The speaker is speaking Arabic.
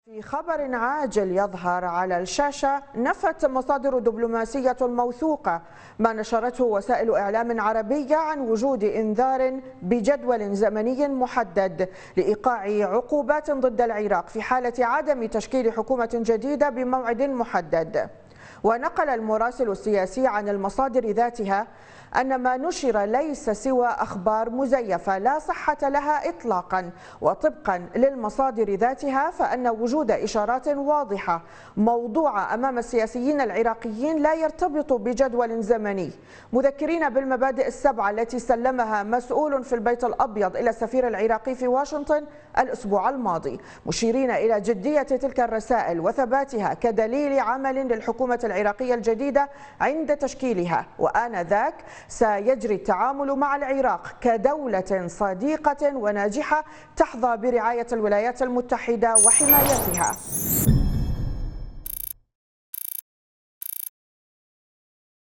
في خبر عاجل يظهر على الشاشة، نفت مصادر دبلوماسية موثوقة ما نشرته وسائل إعلام عربية عن وجود إنذار بجدول زمني محدد لإيقاع عقوبات ضد العراق في حالة عدم تشكيل حكومة جديدة بموعد محدد. ونقل المراسل السياسي عن المصادر ذاتها أن ما نشر ليس سوى أخبار مزيفة لا صحة لها إطلاقا، وطبقا للمصادر ذاتها فأن وجود إشارات واضحة موضوعة أمام السياسيين العراقيين لا يرتبط بجدول زمني، مذكرين بالمبادئ السبعة التي سلمها مسؤول في البيت الأبيض إلى السفير العراقي في واشنطن الأسبوع الماضي، مشيرين إلى جدية تلك الرسائل وثباتها كدليل عمل للحكومة العراقية الجديدة عند تشكيلها، وآنذاك سيجري التعامل مع العراق كدولة صديقة وناجحة تحظى برعاية الولايات المتحدة وحمايتها.